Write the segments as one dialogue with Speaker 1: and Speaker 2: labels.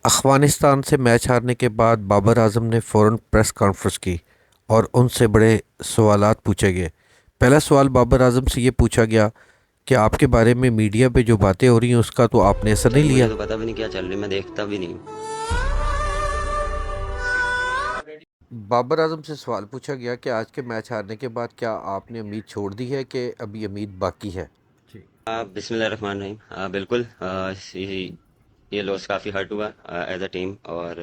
Speaker 1: अफ़गानिस्तान से मैच हारने के बाद बाबर आजम ने फ़ौरन प्रेस कॉन्फ्रेंस की और उनसे बड़े सवालात पूछे गए। पहला सवाल बाबर आजम से ये पूछा गया कि आपके बारे में मीडिया पे जो बातें हो रही हैं उसका तो आपने असर नहीं
Speaker 2: मुझे
Speaker 1: लिया।
Speaker 2: तो पता भी नहीं क्या चल रही, मैं देखता भी नहीं हूँ।
Speaker 1: बाबर आजम से सवाल पूछा गया कि आज के मैच हारने के बाद क्या आपने उम्मीद छोड़ दी है कि अभी उम्मीद बाकी है। जी।
Speaker 2: बिस्मिल्लाहिर्रहमानिर्रहीम। बिल्कुल। ये लॉस काफ़ी हर्ट हुआ एज अ टीम। और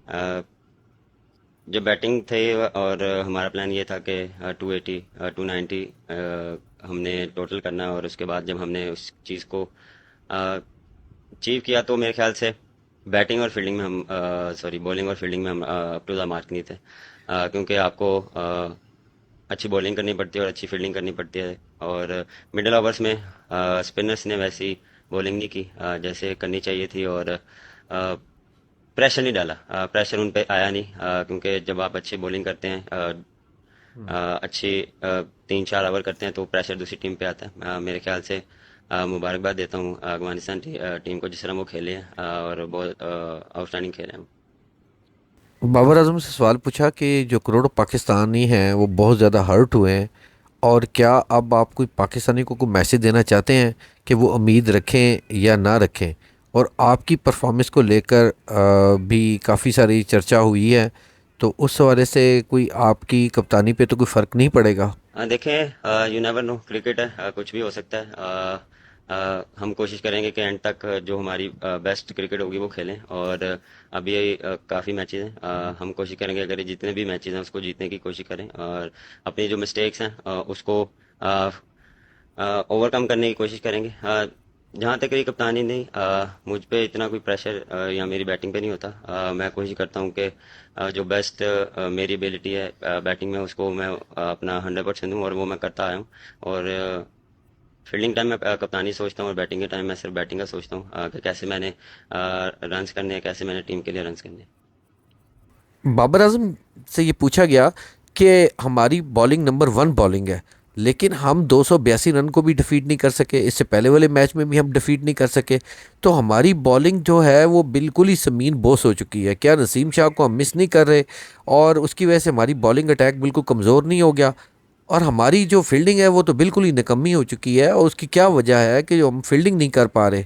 Speaker 2: अ, जब बैटिंग थे और हमारा प्लान ये था कि 280 290 हमने टोटल करना है। और उसके बाद जब हमने उस चीज़ को अचीव किया तो मेरे ख्याल से बैटिंग और फील्डिंग में हम सॉरी बॉलिंग और फील्डिंग में हम अप टू द मार्क नहीं थे। क्योंकि आपको अच्छी बॉलिंग करनी पड़ती है और अच्छी फील्डिंग करनी पड़ती है। और मिडिल ओवर्स में स्पिनर्स ने वैसी बॉलिंग नहीं की जैसे करनी चाहिए थी। और प्रेशर नहीं डाला, प्रेशर उन पे आया नहीं। क्योंकि जब आप अच्छी बॉलिंग करते हैं, अच्छी 3-4 ओवर करते हैं तो प्रेशर दूसरी टीम पे आता है। मेरे ख्याल से मुबारकबाद देता हूँ अफगानिस्तान टीम को जिस तरह वो खेले हैं, और बहुत आउटस्टैंडिंग खेले हैं।
Speaker 1: बाबर आजम से सवाल पूछा कि जो करोड़ों पाकिस्तानी हैं वो बहुत ज़्यादा हर्ट हुए हैं और क्या अब आप कोई पाकिस्तानी को मैसेज देना चाहते हैं कि वो उम्मीद रखें या ना रखें। और आपकी परफॉर्मेंस को लेकर भी काफ़ी सारी चर्चा हुई है, तो उस हवाले से कोई आपकी कप्तानी पे तो कोई फ़र्क नहीं पड़ेगा।
Speaker 2: देखें, यू नेवर नो, क्रिकेट है, कुछ भी हो सकता है। हम कोशिश करेंगे कि एंड तक जो हमारी बेस्ट क्रिकेट होगी वो खेलें। और अभी काफ़ी मैचेस हैं, हम कोशिश करेंगे अगर जितने भी मैचेस हैं उसको जीतने की कोशिश करें। और अपनी जो मिस्टेक्स हैं उसको ओवरकम करने की कोशिश करेंगे। जहाँ तक रही कप्तानी, नहीं, मुझ पे इतना कोई प्रेशर या मेरी बैटिंग पे नहीं होता। मैं कोशिश करता हूँ कि जो बेस्ट मेरी एबिलिटी है बैटिंग में उसको मैं अपना 100% दूँ, और वो मैं करता आया हूँ। और फील्डिंग टाइम में कप्तानी सोचता हूँ, और बैटिंग के टाइम मैं सिर्फ बैटिंग का सोचता हूँ कि कैसे मैंने रन्स करने हैं, कैसे मैंने टीम के लिए रन्स करने हैं।
Speaker 1: बाबर आजम से ये पूछा गया कि हमारी बॉलिंग नंबर वन बॉलिंग है, लेकिन हम 282 रन को भी डिफीट नहीं कर सके, इससे पहले वाले मैच में भी हम डिफीट नहीं कर सके। तो हमारी बॉलिंग जो है वो बिल्कुल ही ज़मीन बोस हो चुकी है। क्या नसीम शाह को हम मिस नहीं कर रहे और उसकी वजह से हमारी बॉलिंग अटैक बिल्कुल कमज़ोर नहीं हो गया? और हमारी जो फील्डिंग है वो तो बिल्कुल ही निकम्मी हो चुकी है, और उसकी क्या वजह है कि जो हम फील्डिंग नहीं कर पा रहे?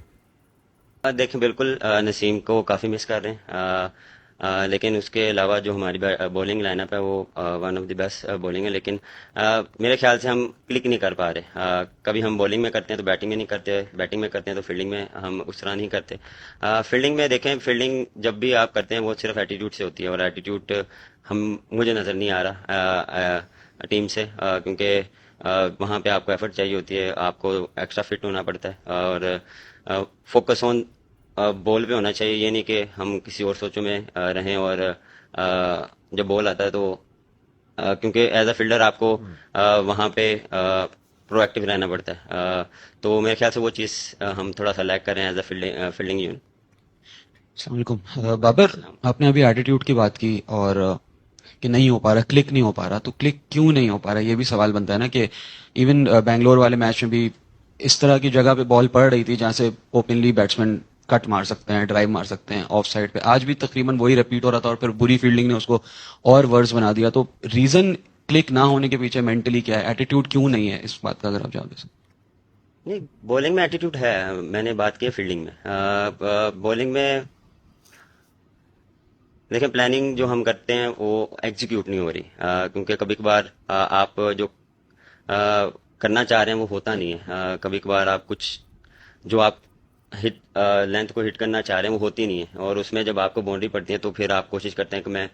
Speaker 2: देखें, बिल्कुल नसीम को काफ़ी मिस कर रहे हैं। लेकिन उसके अलावा जो हमारी बॉलिंग लाइनअप है वो one of the best bowling है। लेकिन मेरे ख्याल से हम क्लिक नहीं कर पा रहे। कभी हम बॉलिंग में करते हैं तो बैटिंग में नहीं करते, बैटिंग में करते हैं तो फील्डिंग में हम उस तरह नहीं करते। फील्डिंग में देखें, फील्डिंग जब भी आप करते हैं वो सिर्फ एटीट्यूड से होती है, और एटीट्यूड हम मुझे नज़र नहीं आ रहा टीम से। क्योंकि वहाँ पे आपको एफर्ट चाहिए होती है, आपको एक्स्ट्रा फिट होना पड़ता है। और फोकस ऑन बॉल पे होना चाहिए। ये नहीं कि हम किसी और सोचों में रहें। और जब बॉल आता है तो क्योंकि एज अ फील्डर आपको वहाँ पे प्रोएक्टिव रहना पड़ता है। तो मेरे ख्याल से वो चीज़ हम थोड़ा सा लैक कर रहे हैं एज अ फील्डिंग यूनिट।
Speaker 3: अस्सलाम वालेकुम। बाबर, आपने अभी एटीट्यूड की बात की और कि नहीं हो पा रहा, क्लिक नहीं हो पा रहा, तो क्लिक क्यों नहीं हो पा रहा, ये भी सवाल बनता है ना कि इवन बैंगलोर वाले मैच में भी इस तरह की जगह पे बॉल पड़ रही थी जहां से ओपनली बैट्समैन कट मार सकते हैं, ड्राइव मार सकते हैं ऑफ साइड पे, आज भी तकरीबन वही रिपीट हो रहा था और फिर बुरी फील्डिंग ने उसको और वर्स बना दिया। तो रीजन क्लिक ना होने के पीछे मेंटली क्या है, एटीट्यूड क्यों नहीं है, इस बात का अगर आप जवाब दे सकते।
Speaker 2: नहीं, बॉलिंग में एटीट्यूड है। मैंने बात की है फील्डिंग में। बॉलिंग में देखें, प्लानिंग जो हम करते हैं वो एग्जीक्यूट नहीं हो रही। क्योंकि कभी कभार आप जो करना चाह रहे हैं वो होता नहीं है। कभी कभार आप कुछ जो आप हिट लेंथ को हिट करना चाह रहे हैं वो होती नहीं है, और उसमें जब आपको बाउंड्री पड़ती है तो फिर आप कोशिश करते हैं कि मैं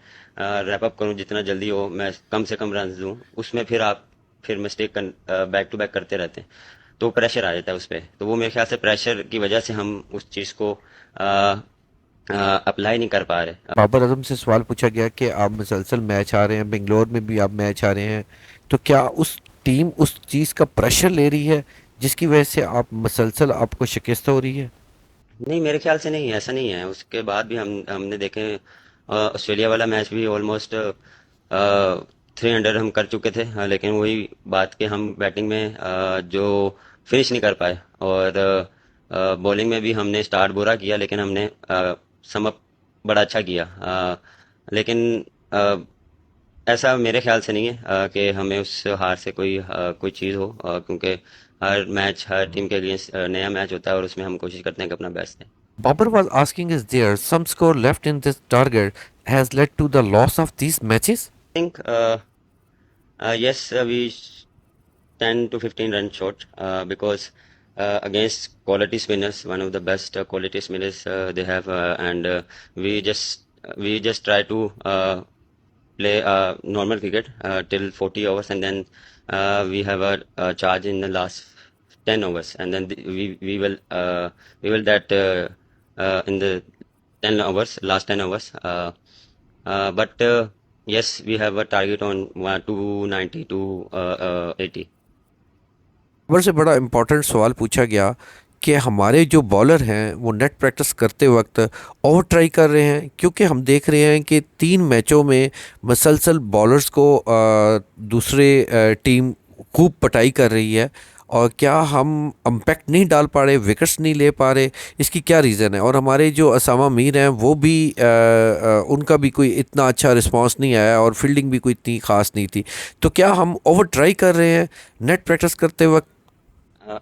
Speaker 2: रैप अप करूं जितना जल्दी हो, मैं कम से कम रन दूं। उसमें फिर आप फिर मिस्टेक बैक टू बैक करते रहते हैं, तो प्रेशर आ जाता है उस पर। तो वो मेरे ख्याल से प्रेशर की वजह से हम उस चीज़ को अप्लाई नहीं कर पा रहे।
Speaker 1: बाबर आजम से सवाल पूछा गया कि आप मुसलसल मैच आ रहे हैं, बेंगलोर में भी आप मैच आ रहे हैं, तो क्या उस टीम उस चीज़ का प्रेशर ले रही है जिसकी वजह से आप मुसलसल आपको शिकस्त हो रही है?
Speaker 2: नहीं, मेरे ख्याल से नहीं, ऐसा नहीं है। उसके बाद भी हमने देखे, ऑस्ट्रेलिया वाला मैच भी ऑलमोस्ट 300 हम कर चुके थे। लेकिन वही बात कि हम बैटिंग में जो फिनिश नहीं कर पाए। और बॉलिंग में भी हमने स्टार्ट बुरा किया, लेकिन हमने सम अप बड़ा अच्छा किया। लेकिन ऐसा मेरे ख्याल से नहीं है कि हमें उस हार से कोई चीज़ हो, क्योंकि हर मैच हर टीम के लिए नया मैच होता है और उसमें हम कोशिश करते हैं कि अपना बेस्ट दें।
Speaker 1: Babar was asking is there some score left in this target has led to the loss of these matches?
Speaker 2: Think yes, we 10 to 15 runs short because against quality spinners, one of the best quality spinners they have, and we just try to play normal cricket till 40 overs, and then we have a charge in the last 10 overs, and then we will that in the 10 overs, last 10 overs. But yes, we have a target on 290 to 80.
Speaker 1: Babar से बड़ा important सवाल पूछा गया कि हमारे जो bowler हैं वो नेट प्रैक्टिस करते वक्त ओवर ट्राई कर रहे हैं, क्योंकि हम देख रहे हैं कि 3 मैचों में मसलसल बॉलर्स को दूसरे टीम खूब पटाई कर रही है, और क्या हम इम्पैक्ट नहीं डाल पा रहे, विकेट्स नहीं ले पा रहे, इसकी क्या रीज़न है? और हमारे जो असामा मीर हैं वो भी उनका भी कोई इतना अच्छा रिस्पांस नहीं आया और फील्डिंग भी कोई इतनी ख़ास नहीं थी। तो क्या हम ओवर ट्राई कर रहे हैं नेट प्रैक्टिस करते वक्त?
Speaker 2: अ,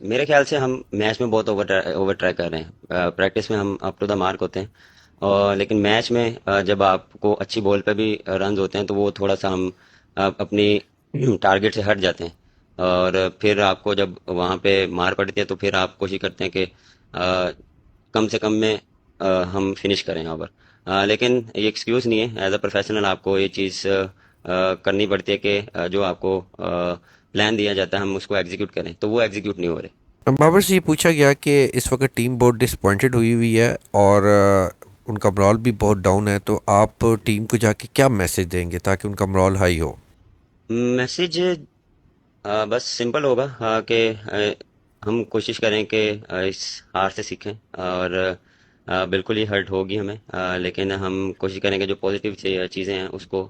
Speaker 2: मेरे ख्याल से हम मैच में बहुत ओवर ट्राई कर रहे हैं। प्रैक्टिस में हम अप टू द मार्क होते हैं, और लेकिन मैच में जब आपको अच्छी बॉल पे भी रन होते हैं तो वो थोड़ा सा हम अपनी टारगेट से हट जाते हैं, और फिर आपको जब वहाँ पे मार पड़ती है तो फिर आप कोशिश करते हैं कि कम से कम में हम फिनिश करें ओवर। लेकिन ये एक्सक्यूज़ नहीं है, एज अ प्रोफेशनल आपको ये चीज़ करनी पड़ती है कि जो आपको प्लान दिया जाता है हम उसको एग्जीक्यूट करें, तो वो एग्जीक्यूट नहीं हो रहे।
Speaker 1: बाबर से ये पूछा गया कि इस वक्त टीम बहुत डिसअपॉइंटेड हुई हुई है और उनका morale भी बहुत डाउन है, तो आप टीम को जाके क्या मैसेज देंगे ताकि उनका morale हाई हो?
Speaker 2: मैसेज बस सिंपल होगा कि हम कोशिश करें कि इस हार से सीखें, और बिल्कुल ही हर्ट होगी हमें, लेकिन हम कोशिश करें कि जो पॉजिटिव चीज़ें हैं उसको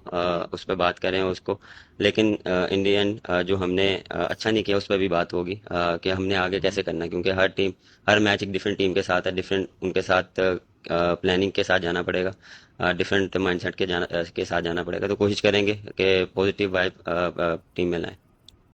Speaker 2: उस पर बात करें उसको। लेकिन इन दी एंड जो हमने अच्छा नहीं किया उस पर भी बात होगी कि हमने आगे कैसे करना है, क्योंकि हर मैच एक डिफरेंट टीम के साथ है, डिफरेंट उनके साथ प्लानिंग के साथ जाना पड़ेगा, डिफरेंट माइंडसेट के साथ जाना पड़ेगा। तो कोशिश करेंगे कि पॉजिटिव वाइब टीम में लाएं।